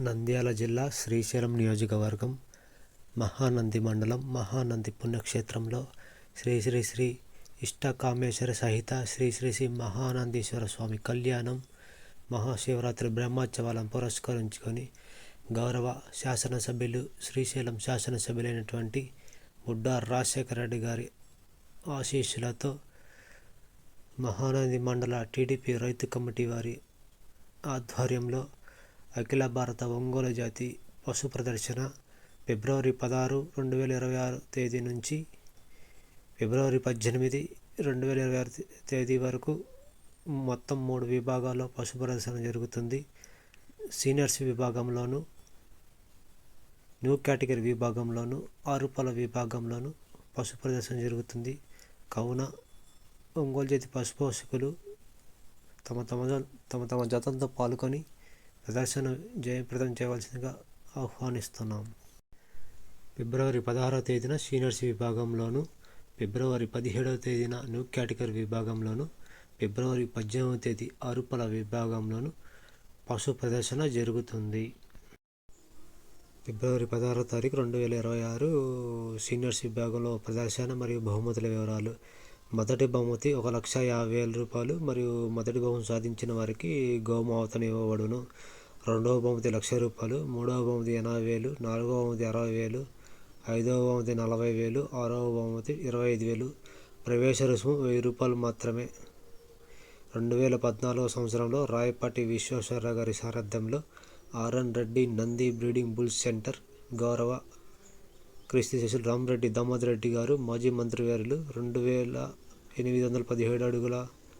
నంద్యాల జిల్లా శ్రీశైలం నియోజకవర్గం మహానంది మండలం మహానంది పుణ్యక్షేత్రంలో శ్రీ శ్రీ శ్రీ ఇష్టకామేశ్వర సహిత శ్రీ శ్రీ శ్రీ మహానందీశ్వర స్వామి కళ్యాణం మహాశివరాత్రి బ్రహ్మోత్సవాలను పురస్కరించుకొని గౌరవ శాసనసభ్యులు శ్రీశైలం శాసనసభ్యులైనటువంటి బుడ్డా రాజశేఖర రెడ్డి గారి ఆశీస్సులతో మహానంది మండల టీడీపీ రైతు కమిటీ వారి ఆధ్వర్యంలో అఖిల భారత ఒంగోలు జాతి పశు ప్రదర్శన ఫిబ్రవరి 16, 2026 తేదీ నుంచి ఫిబ్రవరి 18, 2026 తేదీ వరకు మొత్తం 3 విభాగాల్లో పశు ప్రదర్శన జరుగుతుంది. సీనియర్స్ విభాగంలోను, న్యూ కేటగిరీ విభాగంలోను, ఆరుపల విభాగంలోను పశు ప్రదర్శన జరుగుతుంది. కావున ఒంగోలు జాతి పశు పోషకులు తమ జతలతో పాల్గొని ప్రదర్శన జయప్రదం చేయవలసిందిగా ఆహ్వానిస్తున్నాం. ఫిబ్రవరి 16వ తేదీన సీనియర్స్ విభాగంలోను, ఫిబ్రవరి 17వ తేదీన న్యూ కేటగిరీ విభాగంలోను, ఫిబ్రవరి 18వ తేదీ ఆరుపల విభాగంలోను పశు ప్రదర్శన జరుగుతుంది. ఫిబ్రవరి 16వ తారీఖు 2026 సీనియర్స్ విభాగంలో ప్రదర్శన మరియు బహుమతుల వివరాలు. మొదటి బహుమతి 1,50,000 రూపాయలు మరియు మొదటి బహుమతి సాధించిన వారికి గోమాతను ఇవ్వబడును. రెండవ బహుమతి 1,00,000 రూపాయలు, మూడవ బహుమతి 80,000, నాలుగవ బహుమతి 60,000, ఐదవ బహుమతి 40,000, ఆరవ బహుమతి 25,000. ప్రవేశ రుసుము 1,000 రూపాయలు మాత్రమే. 2014 సంవత్సరంలో రాయపాటి విశ్వేశ్వరరావు గారి సారథ్యంలో RN Reddy Nandi breeding bulls centre గౌరవ క్రీస్తుశేషులు రామరెడ్డి దామోదర్ రెడ్డి గారు మాజీ మంత్రివర్యులు 2,817 అడుగుల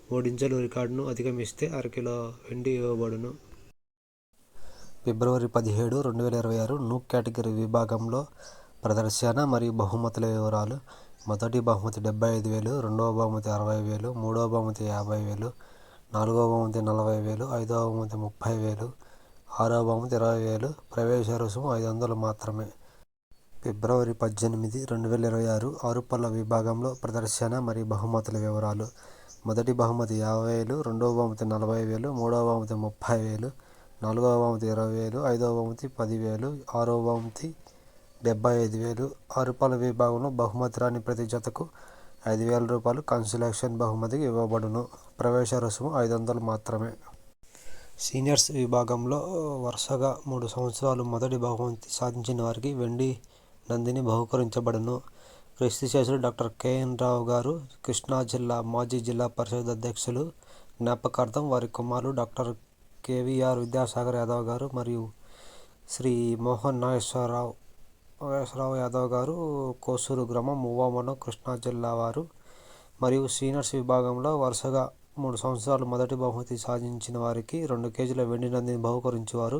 3 ఇంచుల రికార్డును అధిగమిస్తే అరకిలో వెండి ఇవ్వబడును. ఫిబ్రవరి 17, 2026 న్యూ కేటగిరీ విభాగంలో ప్రదర్శన మరియు బహుమతుల వివరాలు. మొదటి బహుమతి 75,000, రెండవ బహుమతి 60,000, మూడవ బహుమతి 50,000, నాలుగవ బహుమతి 40,000, ఐదవ బహుమతి 30,000, ఆరవ బహుమతి 20,000. ప్రవేశ రుసుము 500 మాత్రమే. ఫిబ్రవరి 18, 2026 ఆరుపల్ల విభాగంలో ప్రదర్శన మరియు బహుమతుల వివరాలు. మొదటి బహుమతి 50,000, రెండవ బహుమతి 40,000, మూడవ బహుమతి 30,000, నాలుగవ బహుమతి 20,000, ఐదవ బహుమతి 10,000, ఆరవ బహుమతి 75,000. ఆరుపల్ల విభాగంలో బహుమతి రాని ప్రతి జతకు 5,000 రూపాయలు కన్సలేషన్ బహుమతికి ఇవ్వబడును. ప్రవేశ రుసుము 500 మాత్రమే. సీనియర్స్ విభాగంలో వరుసగా 3 సంవత్సరాలు మొదటి బహుమతి సాధించిన వారికి వెండి నందిని బహుకరించబడును. క్రీస్తుశేషులు డాక్టర్ కె.ఎన్. రావు గారు కృష్ణా జిల్లా మాజీ జిల్లా పరిషత్ అధ్యక్షులు జ్ఞాపకార్థం వారి కుమారులు డాక్టర్ కె.వి.ఆర్. విద్యాసాగర్ యాదవ్ గారు మరియు శ్రీ మోహన్ నాగేశ్వరరావు యాదవ్ గారు కోసూరు గ్రామం మువ్వ మండలం కృష్ణా జిల్లా వారు మరియు సీనియర్స్ విభాగంలో వరుసగా 3 సంవత్సరాలు మొదటి బహుమతి సాధించిన వారికి 2 కేజీల వెండి నందిని బహుకరించేవారు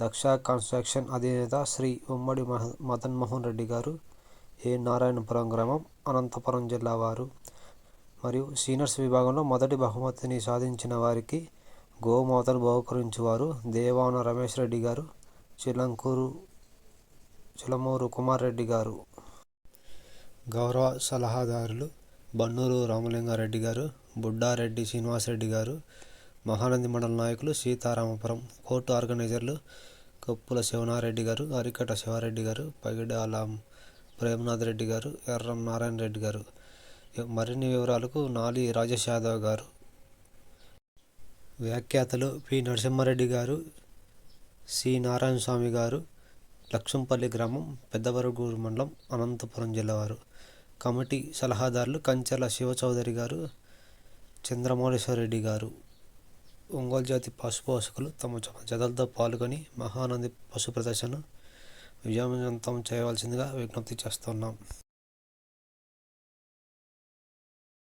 దక్ష కన్స్ట్రక్షన్ అధినేత శ్రీ ఉమ్మడి మదన్ మోహన్ రెడ్డి గారు, ఏ నారాయణపురం గ్రామం, అనంతపురం జిల్లా వారు మరియు సీనియర్స్ విభాగంలో మొదటి బహుమతిని సాధించిన వారికి గోమాతను బహుకరించేవారు దేవాన రమేష్ రెడ్డి గారు, చిలమూరు కుమార్ రెడ్డి గారు. గౌరవ సలహాదారులు బన్నూరు రామలింగారెడ్డి గారు, బుడ్డారెడ్డి శ్రీనివాసరెడ్డి గారు, మహానంది మండల నాయకులు సీతారామపురం, కోర్టు ఆర్గనైజర్లు కొప్పుల శివనారెడ్డి గారు, అరికట శివారెడ్డి గారు, పగిడాల ప్రేమనాథ్ రెడ్డి గారు, ఎర్రం నారాయణ రెడ్డి గారు. మరిన్ని వివరాలకు నాలి రాజేష్ యాదవ్ గారు. వ్యాఖ్యాతలు పి నరసింహారెడ్డి గారు, సి నారాయణ స్వామి గారు, లక్ష్మంపల్లి గ్రామం, పెద్దవరగూరు మండలం, అనంతపురం జిల్లా వారు. కమిటీ సలహాదారులు కంచెల శివచౌదరి గారు, చంద్రమౌళేశ్వరరెడ్డి గారు. ఒంగోలు జాతి పశు పోషకులు తమ జతలతో పాల్గొని మహానంది పశు ప్రదర్శన విజయవంతం చేయవలసిందిగా విజ్ఞప్తి చేస్తున్నాం.